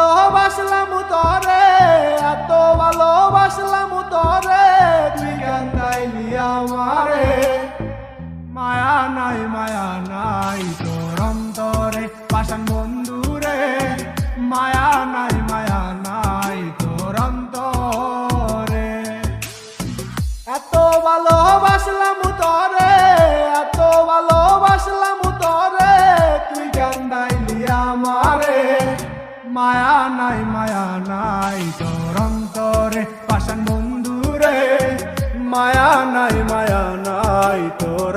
ভালোবাসলাম তরে, এত ভালোবাসলাম তরে, তুই কান্দাইলি আমারে। মায়া নাই তোর অন্তরে পাষাণ বন্ধুরে, মায়া নাই তোর অন্তরে। এত ভালোবাসলাম তরে, এত ভালোবাসলাম তরে, তুই কান্দাইলি আমারে। মায়া নাই তোর অন্তরে পাষাণ বন্ধুরে, মায়া নাই তোর